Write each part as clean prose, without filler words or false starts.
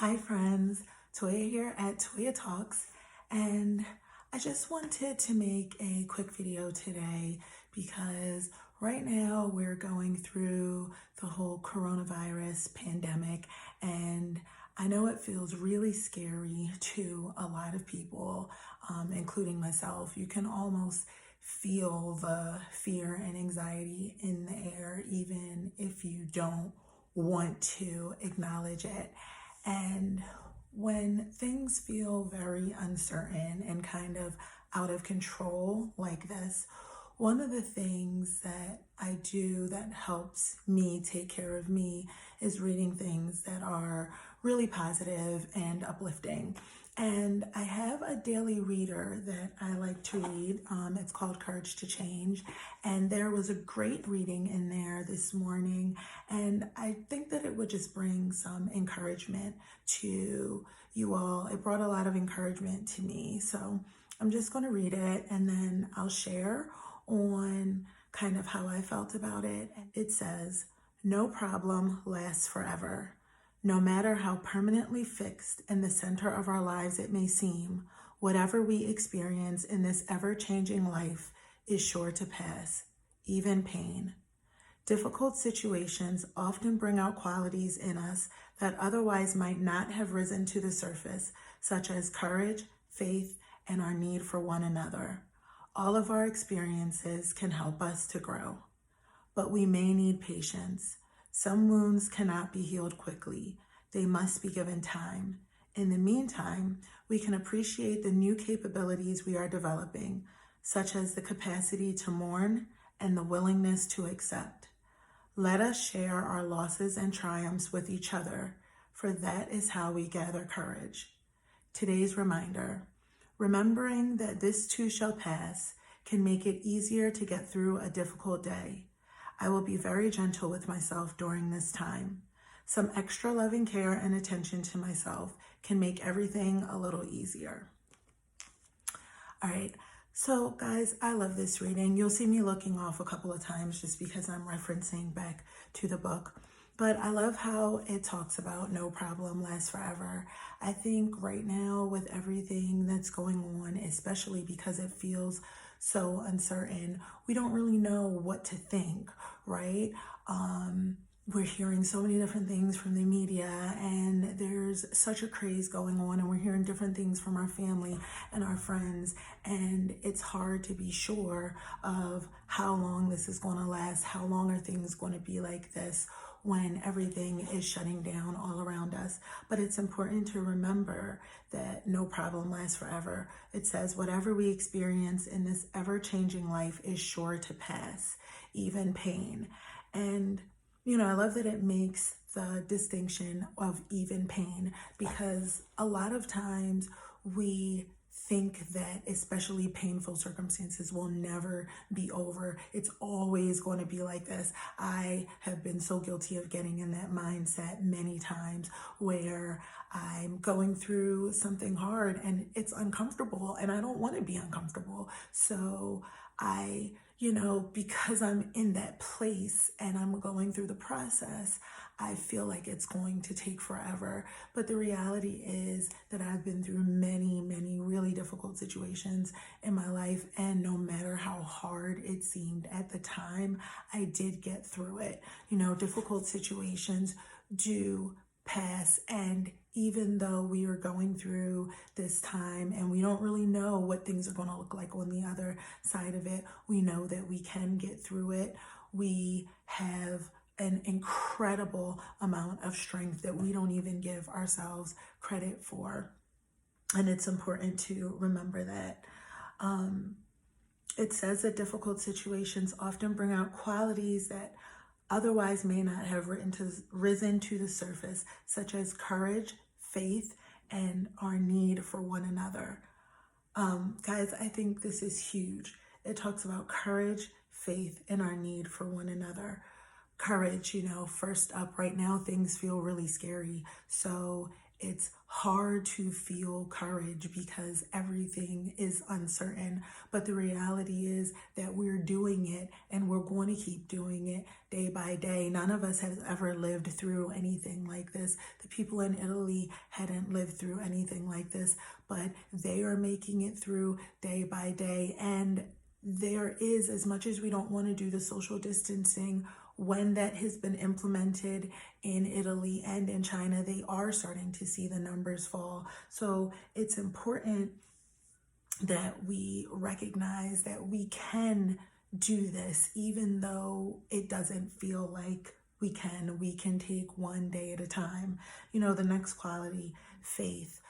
Hi friends, Toya here at Toya Talks, and I just wanted to make a quick video today because right now we're going through the whole coronavirus pandemic, and I know it feels really scary to a lot of people, including myself. You can almost feel the fear and anxiety in the air, even if you don't want to acknowledge it. And when things feel very uncertain and kind of out of control like this, one of the things that I do that helps me take care of me is reading things that are really positive and uplifting. And I have a daily reader that I like to read. It's called Courage to Change. And there was a great reading in there this morning. And I think that it would just bring some encouragement to you all. It brought a lot of encouragement to me. So I'm just going to read it and then I'll share on kind of how I felt about it. It says, "No problem lasts forever. No matter how permanently fixed in the center of our lives it may seem, whatever we experience in this ever-changing life is sure to pass, even pain. Difficult situations often bring out qualities in us that otherwise might not have risen to the surface, such as courage, faith, and our need for one another. All of our experiences can help us to grow, but we may need patience. Some wounds cannot be healed quickly. They must be given time. In the meantime, we can appreciate the new capabilities we are developing, such as the capacity to mourn and the willingness to accept. Let us share our losses and triumphs with each other, for that is how we gather courage." Today's reminder: remembering that this too shall pass can make it easier to get through a difficult day. I will be very gentle with myself during this time. Some extra loving care and attention to myself can make everything a little easier. All right, so guys, I love this reading. You'll see me looking off a couple of times just because I'm referencing back to the book. But I love how it talks about no problem lasts forever. I think right now with everything that's going on, especially because it feels so uncertain, we don't really know what to think, right? We're hearing so many different things from the media, and there's such a craze going on, and we're hearing different things from our family and our friends, and it's hard to be sure of how long this is going to last. How long are things going to be like this when everything is shutting down all around us? But it's important to remember that no problem lasts forever. It says whatever we experience in this ever-changing life is sure to pass, even pain. And I love that it makes the distinction of even pain, because a lot of times we think that especially painful circumstances will never be over. It's always going to be like this. I have been so guilty of getting in that mindset many times where I'm going through something hard and it's uncomfortable and I don't want to be uncomfortable. So because I'm in that place and I'm going through the process, I feel like it's going to take forever. But the reality is that I've been through many, many really difficult situations in my life. And no matter how hard it seemed at the time, I did get through it. Difficult situations do pass. And even though we are going through this time and we don't really know what things are going to look like on the other side of it, we know that we can get through it. We have an incredible amount of strength that we don't even give ourselves credit for. And it's important to remember that. It says that difficult situations often bring out qualities that otherwise may not have risen to the surface, such as courage, faith, and our need for one another. Guys, I think this is huge. It talks about courage, faith, and our need for one another. Courage, first up right now, things feel really scary. So it's hard to feel courage because everything is uncertain. But the reality is that we're doing it and we're going to keep doing it day by day. None of us has ever lived through anything like this. The people in Italy hadn't lived through anything like this, but they are making it through day by day. And there is, as much as we don't want to do the social distancing, when that has been implemented in Italy and in China, they are starting to see the numbers fall. So it's important that we recognize that we can do this, even though it doesn't feel like we can. We can take one day at a time. You know, the next quality, faith.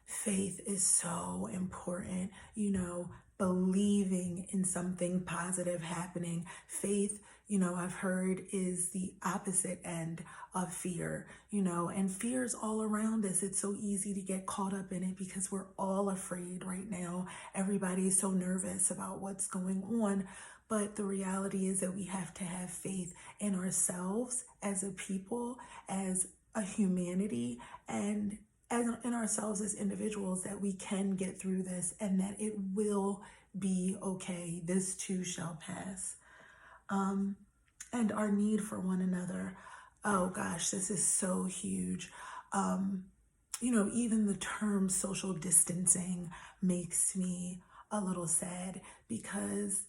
Faith is so important, you know, believing in something positive happening. Faith, you know, I've heard is the opposite end of fear, you know, and fear is all around us. It's so easy to get caught up in it because we're all afraid right now. Everybody's so nervous about what's going on. But the reality is that we have to have faith in ourselves as a people, as a humanity, and in ourselves as individuals, that we can get through this and that it will be okay. This too shall pass. And our need for one another. Oh gosh, this is so huge. You know, even the term social distancing makes me a little sad because,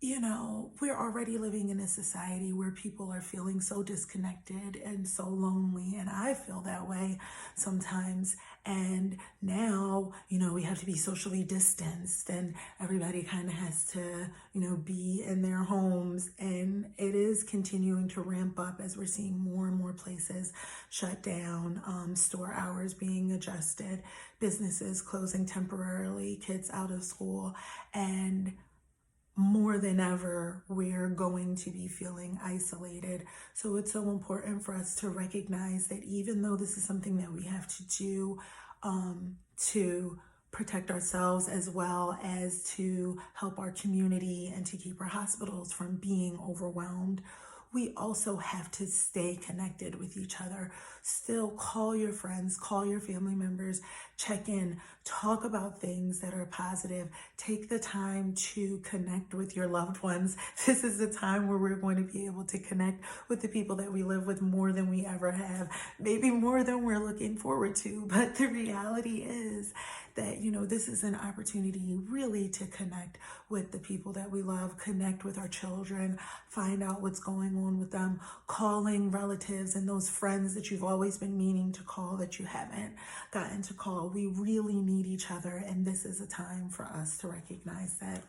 you know, we're already living in a society where people are feeling so disconnected and so lonely. And I feel that way sometimes. And now, you know, we have to be socially distanced and everybody kind of has to, you know, be in their homes. And it is continuing to ramp up as we're seeing more and more places shut down, store hours being adjusted, businesses closing temporarily, kids out of school. And more than ever, we're going to be feeling isolated. So it's so important for us to recognize that even though this is something that we have to do to protect ourselves as well as to help our community and to keep our hospitals from being overwhelmed, we also have to stay connected with each other. Still call your friends, call your family members, check in, talk about things that are positive. Take the time to connect with your loved ones. This is the time where we're going to be able to connect with the people that we live with more than we ever have, maybe more than we're looking forward to. But the reality is that, you know, this is an opportunity really to connect with the people that we love, connect with our children, find out what's going on with them, calling relatives and those friends that you've always been meaning to call that you haven't gotten to call. We really need each other, and this is a time for us to recognize that.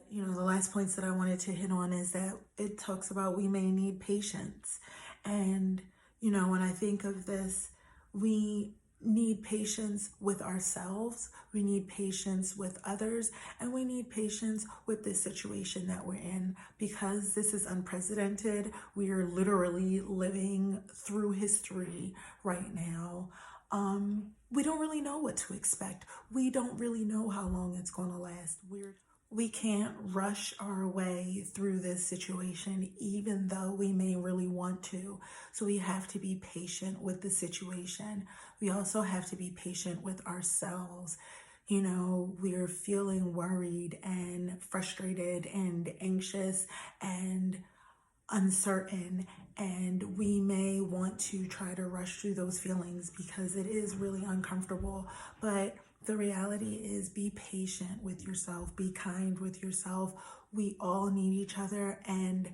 You know, the last points that I wanted to hit on is that it talks about we may need patience. And, you know, when I think of this, we need patience with ourselves, we need patience with others, and we need patience with this situation that we're in because this is unprecedented. We are literally living through history right now. We don't really know what to expect. We don't really know how long it's going to last. We can't rush our way through this situation, even though we may really want to. So we have to be patient with the situation. We also have to be patient with ourselves. You know, we're feeling worried and frustrated and anxious and uncertain, and we may want to try to rush through those feelings because it is really uncomfortable. But the reality is, be patient with yourself, be kind with yourself. We all need each other, and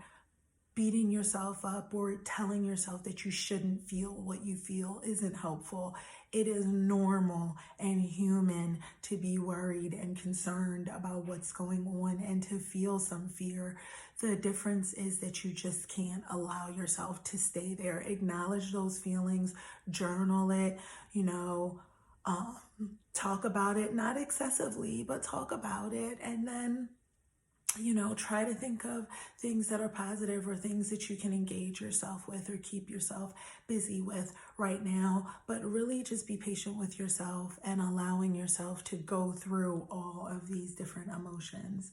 beating yourself up or telling yourself that you shouldn't feel what you feel isn't helpful. It is normal and human to be worried and concerned about what's going on and to feel some fear. The difference is that you just can't allow yourself to stay there. Acknowledge those feelings, journal it, you know, talk about it, not excessively, but talk about it. And then, you know, try to think of things that are positive or things that you can engage yourself with or keep yourself busy with right now. But really just be patient with yourself and allowing yourself to go through all of these different emotions.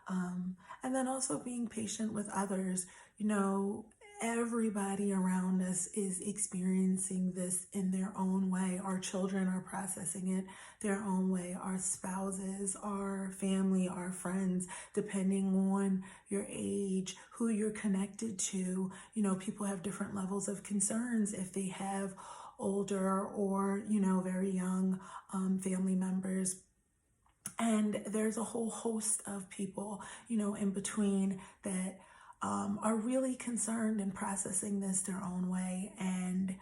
And then also being patient with others. You know, everybody around us is experiencing this in their own way. Our children are processing it their own way. Our spouses, our family, our friends, depending on your age, who you're connected to. You know, people have different levels of concerns if they have older or, you know, very young family members. And there's a whole host of people, you know, in between that are really concerned and processing this their own way. And,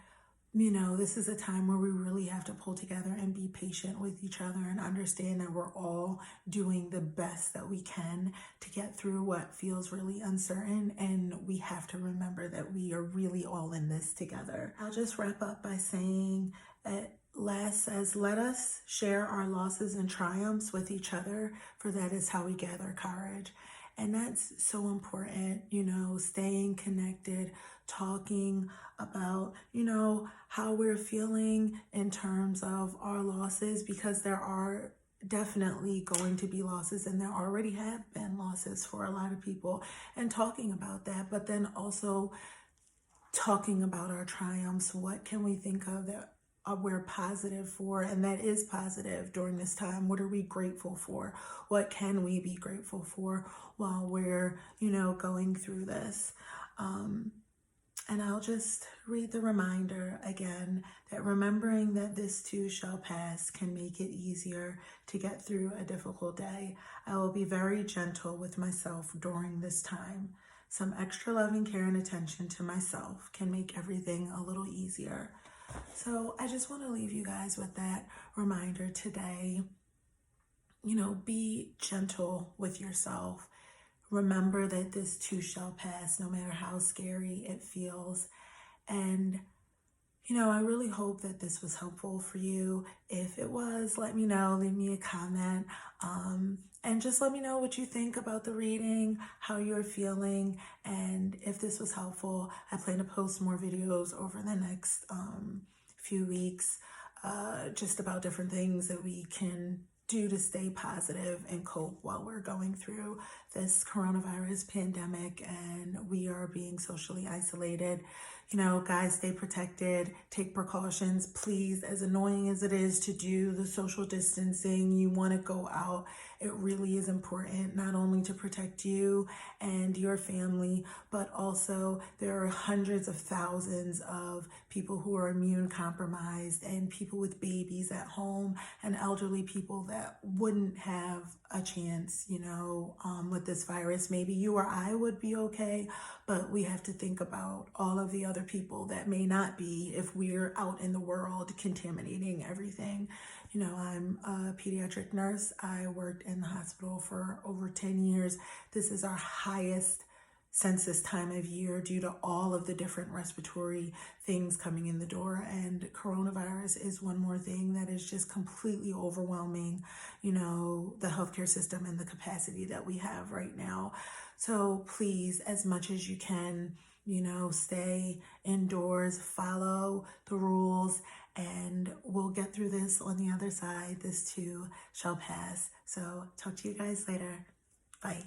you know, this is a time where we really have to pull together and be patient with each other and understand that we're all doing the best that we can to get through what feels really uncertain. And we have to remember that we are really all in this together. I'll just wrap up by saying that last says, let us share our losses and triumphs with each other, for that is how we gather courage. And that's so important, you know, staying connected, talking about, you know, how we're feeling in terms of our losses, because there are definitely going to be losses, and there already have been losses for a lot of people, and talking about that, but then also talking about our triumphs. What can we think of that we're positive for, and that is positive during this time? What are we grateful for? What can we be grateful for while we're, you know, going through this? And I'll just read the reminder again, that remembering that this too shall pass can make it easier to get through a difficult day. I will be very gentle with myself during this time. Some extra loving care and attention to myself can make everything a little easier. So I just want to leave you guys with that reminder today. You know, be gentle with yourself. Remember that this too shall pass, no matter how scary it feels. And, you know, I really hope that this was helpful for you. If it was, let me know, leave me a comment. And just let me know what you think about the reading, how you're feeling. And if this was helpful, I plan to post more videos over the next few weeks, just about different things that we can do to stay positive and cope while we're going through this coronavirus pandemic and we are being socially isolated. You know, guys, stay protected, take precautions, please. As annoying as it is to do the social distancing, you want to go out. It really is important, not only to protect you and your family, but also there are hundreds of thousands of people who are immune compromised, and people with babies at home, and elderly people that wouldn't have a chance, you know, with this virus. Maybe you or I would be okay, but we have to think about all of the other people that may not be if we're out in the world contaminating everything. You know, I'm a pediatric nurse. I worked in the hospital for over 10 years. This is our highest census time of year due to all of the different respiratory things coming in the door, and coronavirus is one more thing that is just completely overwhelming, you know, the healthcare system and the capacity that we have right now. So please, as much as you can, you know, stay indoors, follow the rules, and we'll get through this on the other side. This too shall pass. So talk to you guys later. Bye.